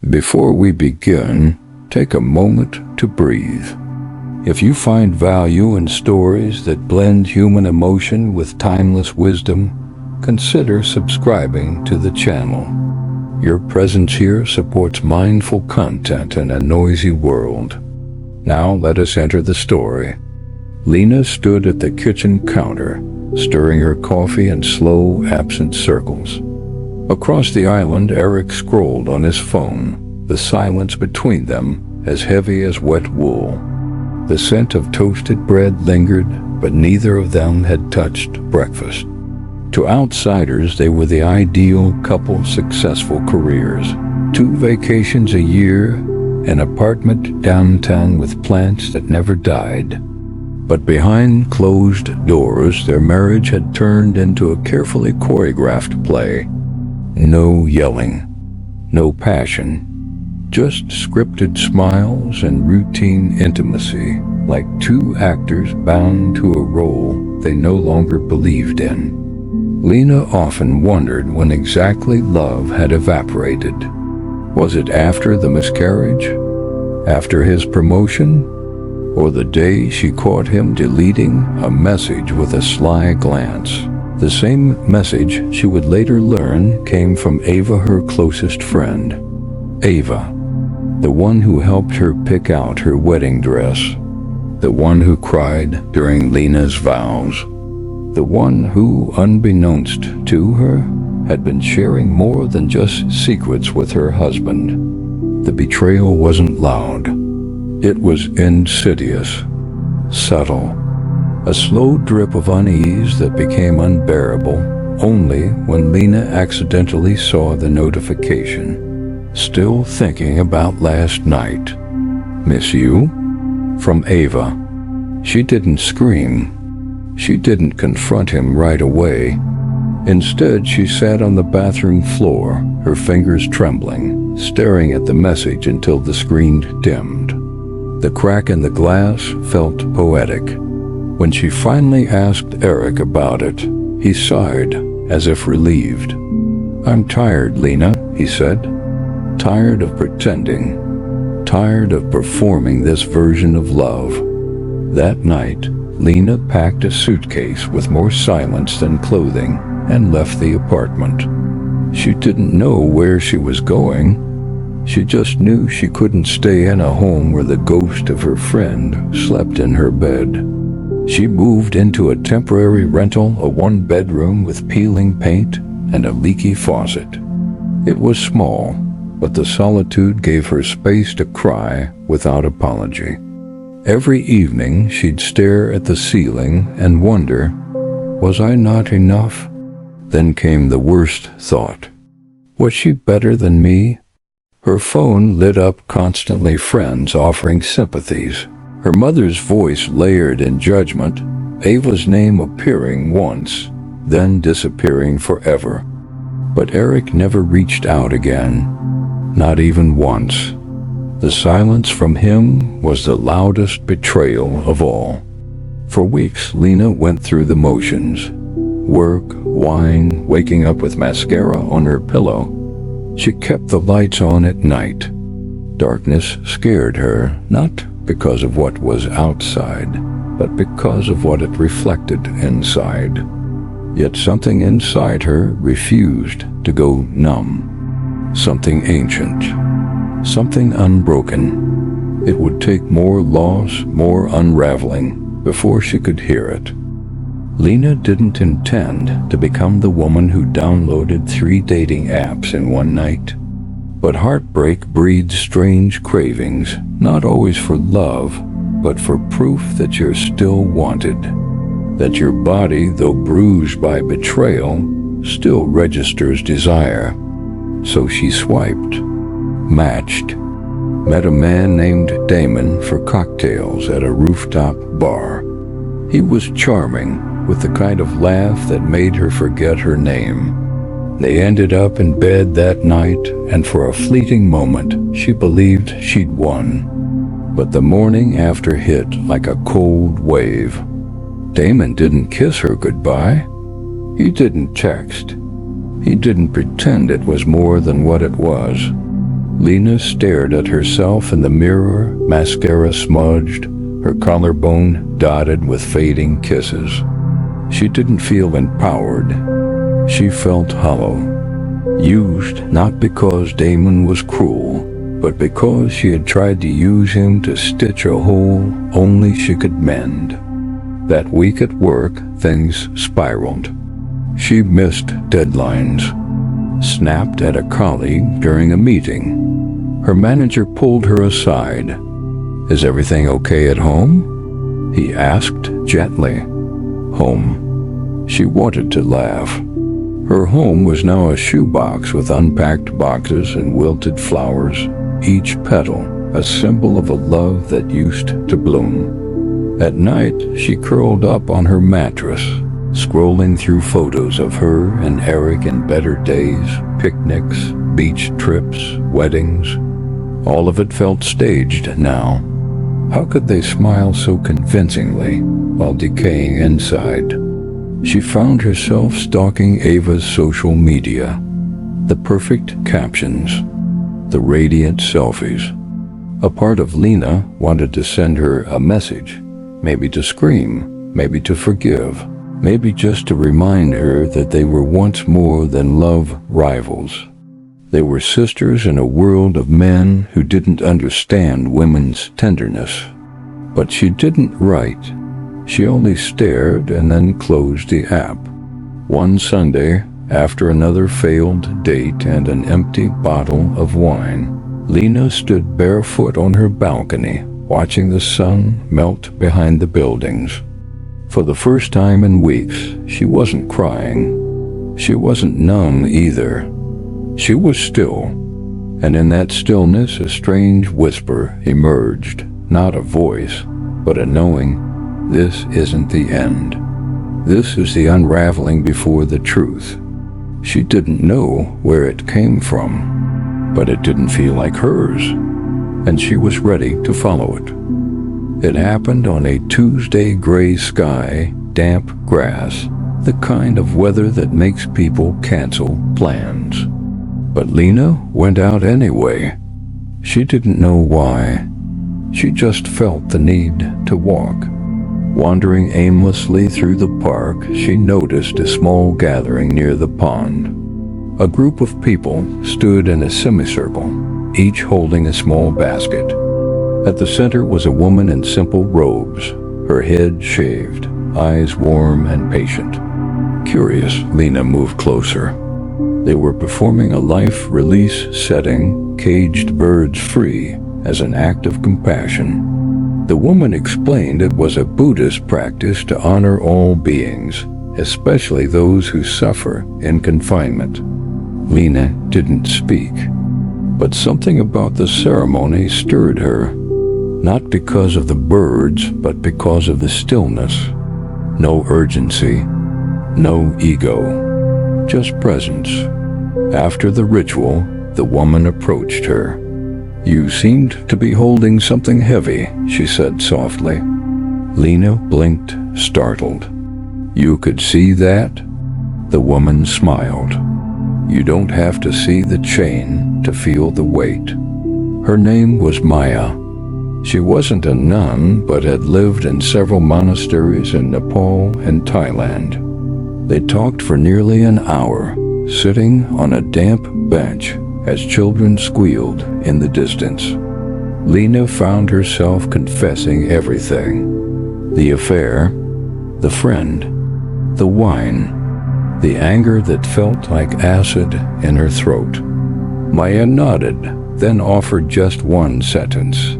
Before we begin, take a moment to breathe. If you find value in stories that blend human emotion with timeless wisdom, consider subscribing to the channel. Your presence here supports mindful content in a noisy world. Now let us enter the story. Lena stood at the kitchen counter, stirring her coffee in slow, absent circles. Across the island, Eric scrolled on his phone, the silence between them as heavy as wet wool. The scent of toasted bread lingered, but neither of them had touched breakfast. To outsiders, they were the ideal couple, successful careers, 2 vacations a year, an apartment downtown with plants that never died. But behind closed doors, their marriage had turned into a carefully choreographed play. No yelling, no passion, just scripted smiles and routine intimacy, like 2 actors bound to a role they no longer believed in. Lena often wondered when exactly love had evaporated. Was it after the miscarriage? After his promotion? Or the day she caught him deleting a message with a sly glance? The same message she would later learn came from Ava, her closest friend. Ava, the one who helped her pick out her wedding dress, the one who cried during Lena's vows, the one who, unbeknownst to her, had been sharing more than just secrets with her husband. The betrayal wasn't loud. It was insidious, subtle, a slow drip of unease that became unbearable only when Lena accidentally saw the notification. Still thinking about last night. Miss you? From Ava. She didn't scream. She didn't confront him right away. Instead, she sat on the bathroom floor, her fingers trembling, staring at the message until the screen dimmed. The crack in the glass felt poetic. When she finally asked Eric about it, he sighed, as if relieved. "I'm tired, Lena," he said. "Tired of pretending. Tired of performing this version of love." That night, Lena packed a suitcase with more silence than clothing and left the apartment. She didn't know where she was going. She just knew she couldn't stay in a home where the ghost of her friend slept in her bed. She moved into a temporary rental, a 1-bedroom with peeling paint and a leaky faucet. It was small, but the solitude gave her space to cry without apology. Every evening she'd stare at the ceiling and wonder, was I not enough? Then came the worst thought. Was she better than me? Her phone lit up constantly, friends offering sympathies, her mother's voice layered in judgment, Ava's name appearing once, then disappearing forever. But Eric never reached out again, not even once. The silence from him was the loudest betrayal of all. For weeks, Lena went through the motions. Work, wine, waking up with mascara on her pillow. She kept the lights on at night. Darkness scared her, not because of what was outside, but because of what it reflected inside. Yet something inside her refused to go numb. Something ancient. Something unbroken. It would take more loss, more unraveling, before she could hear it. Lena didn't intend to become the woman who downloaded 3 dating apps in one night. But heartbreak breeds strange cravings, not always for love, but for proof that you're still wanted. That your body, though bruised by betrayal, still registers desire. So she swiped, matched, met a man named Damon for cocktails at a rooftop bar. He was charming, with the kind of laugh that made her forget her name. They ended up in bed that night, and for a fleeting moment, she believed she'd won. But the morning after hit like a cold wave. Damon didn't kiss her goodbye. He didn't text. He didn't pretend it was more than what it was. Lena stared at herself in the mirror, mascara smudged, her collarbone dotted with fading kisses. She didn't feel empowered. She felt hollow. Used not because Damon was cruel, but because she had tried to use him to stitch a hole only she could mend. That week at work, things spiraled. She missed deadlines, snapped at a colleague during a meeting. Her manager pulled her aside. "Is everything okay at home?" he asked gently. Home. She wanted to laugh. Her home was now a shoebox with unpacked boxes and wilted flowers, each petal a symbol of a love that used to bloom. At night, she curled up on her mattress, scrolling through photos of her and Eric in better days, picnics, beach trips, weddings. All of it felt staged now. How could they smile so convincingly while decaying inside? She found herself stalking Ava's social media. The perfect captions, the radiant selfies. A part of Lena wanted to send her a message, maybe to scream, maybe to forgive, maybe just to remind her that they were once more than love rivals. They were sisters in a world of men who didn't understand women's tenderness. But she didn't write. She only stared and then closed the app. One Sunday, after another failed date and an empty bottle of wine, Lena stood barefoot on her balcony, watching the sun melt behind the buildings. For the first time in weeks, she wasn't crying. She wasn't numb either. She was still, and in that stillness a strange whisper emerged, not a voice, but a knowing. This isn't the end. This is the unraveling before the truth. She didn't know where it came from, but it didn't feel like hers, and she was ready to follow it. It happened on a Tuesday, gray sky, damp grass, the kind of weather that makes people cancel plans. But Lena went out anyway. She didn't know why. She just felt the need to walk. Wandering aimlessly through the park, she noticed a small gathering near the pond. A group of people stood in a semicircle, each holding a small basket. At the center was a woman in simple robes, her head shaved, eyes warm and patient. Curious, Lena moved closer. They were performing a life release setting, caged birds free, as an act of compassion. The woman explained it was a Buddhist practice to honor all beings, especially those who suffer in confinement. Lena didn't speak, but something about the ceremony stirred her, not because of the birds, but because of the stillness. No urgency, no ego, just presence. After the ritual, the woman approached her. "You seemed to be holding something heavy," she said softly. Lena blinked, startled. "You could see that?" The woman smiled. "You don't have to see the chain to feel the weight." Her name was Maya. She wasn't a nun, but had lived in several monasteries in Nepal and Thailand. They talked for nearly an hour, sitting on a damp bench as children squealed in the distance. Lena found herself confessing everything. The affair, the friend, the wine, the anger that felt like acid in her throat. Maya nodded, then offered just one sentence.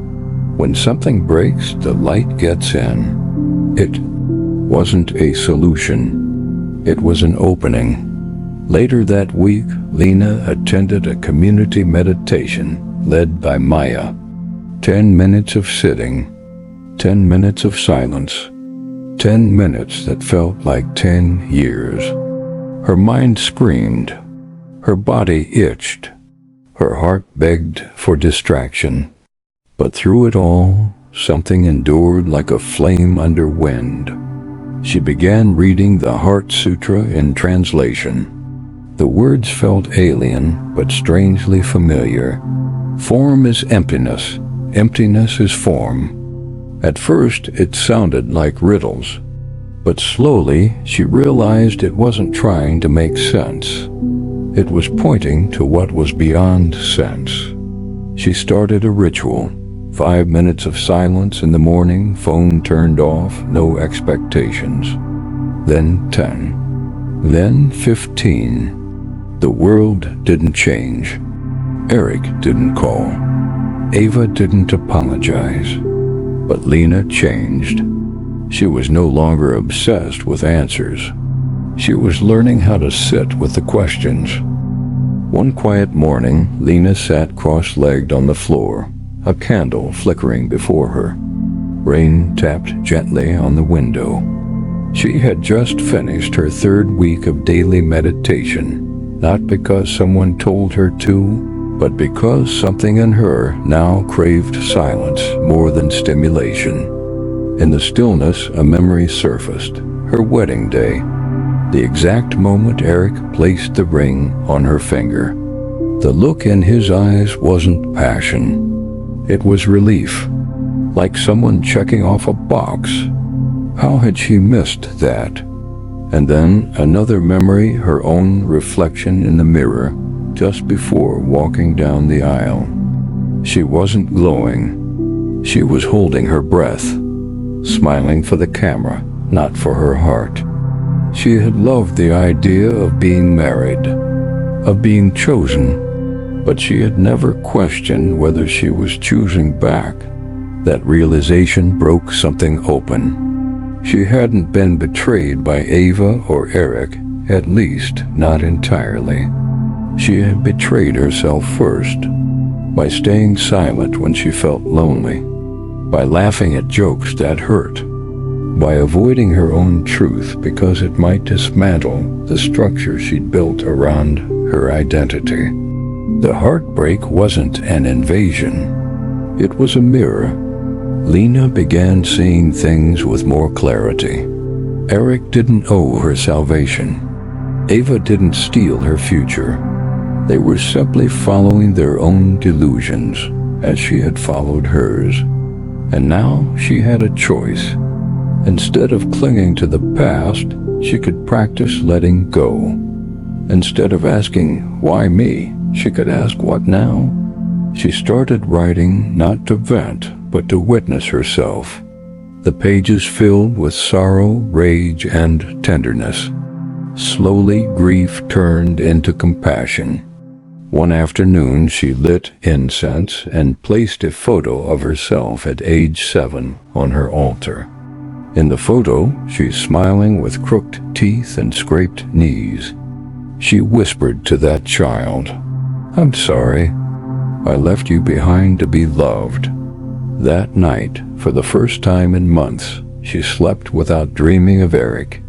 "When something breaks, the light gets in." It wasn't a solution. It was an opening. Later that week, Lena attended a community meditation led by Maya. 10 minutes of sitting, 10 minutes of silence, 10 minutes that felt like 10 years. Her mind screamed, her body itched, her heart begged for distraction. But through it all, something endured like a flame under wind. She began reading the Heart Sutra in translation. The words felt alien, but strangely familiar. Form is emptiness. Emptiness is form. At first, it sounded like riddles. But slowly, she realized it wasn't trying to make sense. It was pointing to what was beyond sense. She started a ritual. 5 minutes of silence in the morning, phone turned off, no expectations. Then 10. Then 15. The world didn't change. Eric didn't call. Ava didn't apologize. But Lena changed. She was no longer obsessed with answers. She was learning how to sit with the questions. One quiet morning, Lena sat cross-legged on the floor, a candle flickering before her. Rain tapped gently on the window. She had just finished her 3rd week of daily meditation. Not because someone told her to, but because something in her now craved silence more than stimulation. In the stillness, a memory surfaced, her wedding day, the exact moment Eric placed the ring on her finger. The look in his eyes wasn't passion. It was relief, like someone checking off a box. How had she missed that? And then another memory, her own reflection in the mirror, just before walking down the aisle. She wasn't glowing. She was holding her breath, smiling for the camera, not for her heart. She had loved the idea of being married, of being chosen, but she had never questioned whether she was choosing back. That realization broke something open. She hadn't been betrayed by Ava or Eric, at least not entirely. She had betrayed herself first, by staying silent when she felt lonely, by laughing at jokes that hurt, by avoiding her own truth because it might dismantle the structure she'd built around her identity. The heartbreak wasn't an invasion. It was a mirror. Lena began seeing things with more clarity. Eric didn't owe her salvation. Ava didn't steal her future. They were simply following their own delusions, as she had followed hers. And now she had a choice. Instead of clinging to the past, she could practice letting go. Instead of asking, "Why me?" she could ask, "What now?" She started writing not to vent, but to witness herself. The pages filled with sorrow, rage, and tenderness. Slowly, grief turned into compassion. One afternoon, she lit incense and placed a photo of herself at age 7 on her altar. In the photo, she's smiling with crooked teeth and scraped knees. She whispered to that child, "I'm sorry. I left you behind to be loved." That night, for the first time in months, she slept without dreaming of Eric.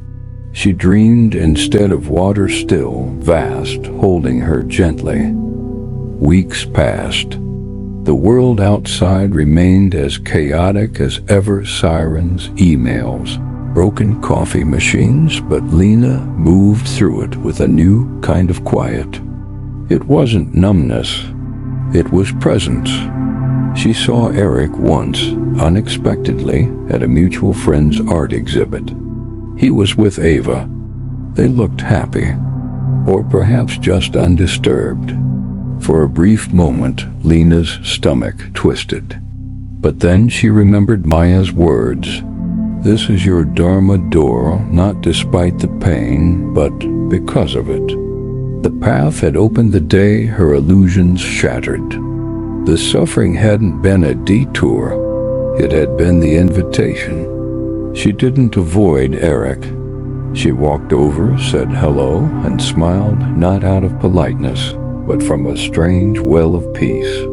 She dreamed instead of water still, vast, holding her gently. Weeks passed. The world outside remained as chaotic as ever, sirens, emails, broken coffee machines, but Lena moved through it with a new kind of quiet. It wasn't numbness. It was presence. She saw Eric once, unexpectedly, at a mutual friend's art exhibit. He was with Ava. They looked happy, or perhaps just undisturbed. For a brief moment, Lena's stomach twisted. But then she remembered Maya's words. "This is your Dharma door, not despite the pain, but because of it." The path had opened the day her illusions shattered. The suffering hadn't been a detour. It had been the invitation. She didn't avoid Eric. She walked over, said hello, and smiled, not out of politeness, but from a strange well of peace.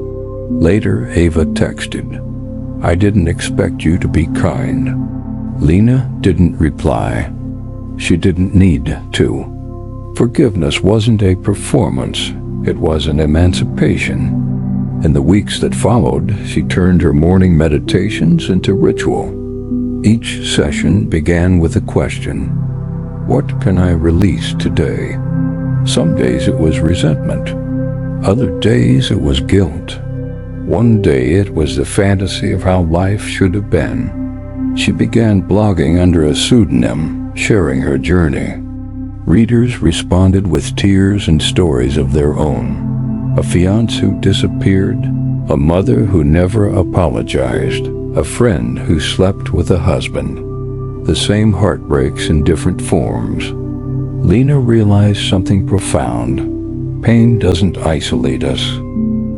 Later, Ava texted, "I didn't expect you to be kind." Lena didn't reply. She didn't need to. Forgiveness wasn't a performance. It was an emancipation. In the weeks that followed, she turned her morning meditations into ritual. Each session began with a question. What can I release today? Some days it was resentment. Other days it was guilt. One day it was the fantasy of how life should have been. She began blogging under a pseudonym, sharing her journey. Readers responded with tears and stories of their own. A fiancé who disappeared, a mother who never apologized, a friend who slept with a husband. The same heartbreaks in different forms. Lena realized something profound. Pain doesn't isolate us.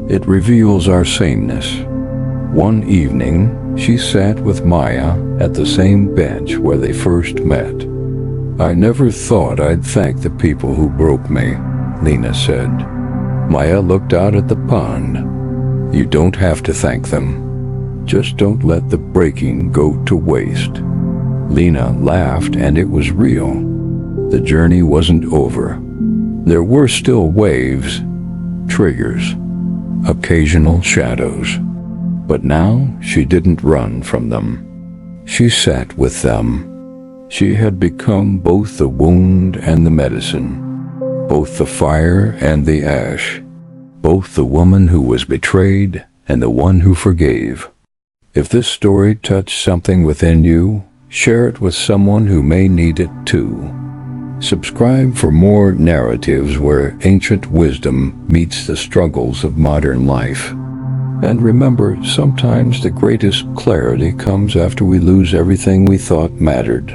It reveals our sameness. One evening, she sat with Maya at the same bench where they first met. "I never thought I'd thank the people who broke me," Lena said. Maya looked out at the pond. "You don't have to thank them. Just don't let the breaking go to waste." Lena laughed, and it was real. The journey wasn't over. There were still waves, triggers, occasional shadows. But now she didn't run from them. She sat with them. She had become both the wound and the medicine, both the fire and the ash, both the woman who was betrayed and the one who forgave. If this story touched something within you, share it with someone who may need it too. Subscribe for more narratives where ancient wisdom meets the struggles of modern life. And remember, sometimes the greatest clarity comes after we lose everything we thought mattered.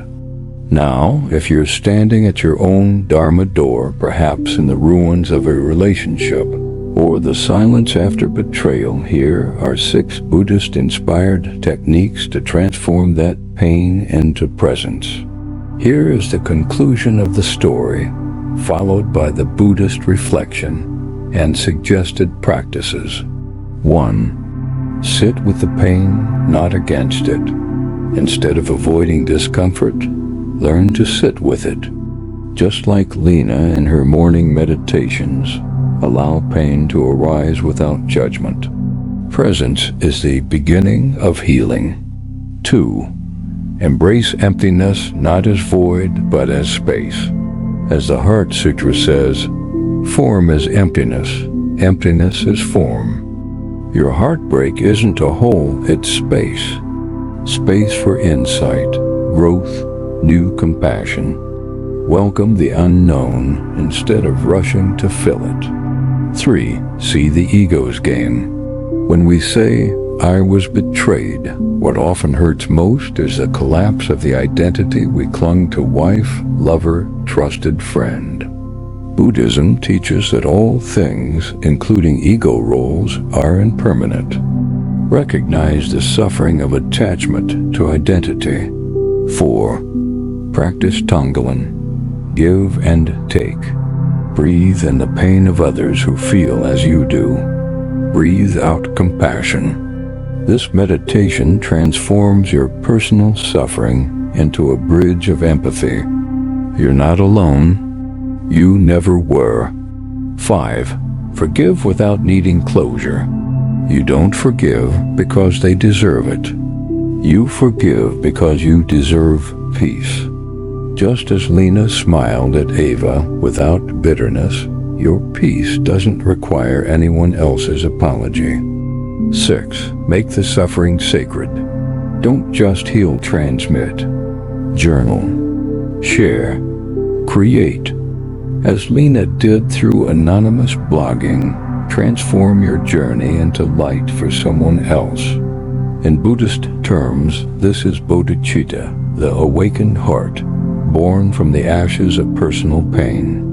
Now, if you're standing at your own Dharma door, perhaps in the ruins of a relationship, or the silence after betrayal, here are 6 Buddhist-inspired techniques to transform that pain into presence. Here is the conclusion of the story, followed by the Buddhist reflection and suggested practices. 1. Sit with the pain, not against it. Instead of avoiding discomfort, learn to sit with it. Just like Lena in her morning meditations, allow pain to arise without judgment. Presence is the beginning of healing. 2. Embrace emptiness not as void but as space. As the Heart Sutra says, form is emptiness, emptiness is form. Your heartbreak isn't a hole, it's space. Space for insight, growth, new compassion. Welcome the unknown instead of rushing to fill it. 3. See the ego's game. When we say, "I was betrayed," what often hurts most is the collapse of the identity we clung to: wife, lover, trusted friend. Buddhism teaches that all things, including ego roles, are impermanent. Recognize the suffering of attachment to identity. 4. Practice Tonglen. Give and take. Breathe in the pain of others who feel as you do. Breathe out compassion. This meditation transforms your personal suffering into a bridge of empathy. You're not alone. You never were. 5. Forgive without needing closure. You don't forgive because they deserve it. You forgive because you deserve peace. Just as Lena smiled at Ava without bitterness, your peace doesn't require anyone else's apology. 6. Make the suffering sacred. Don't just heal, transmit. Journal. Share. Create. As Lena did through anonymous blogging, transform your journey into light for someone else. In Buddhist terms, this is Bodhicitta, the awakened heart, born from the ashes of personal pain.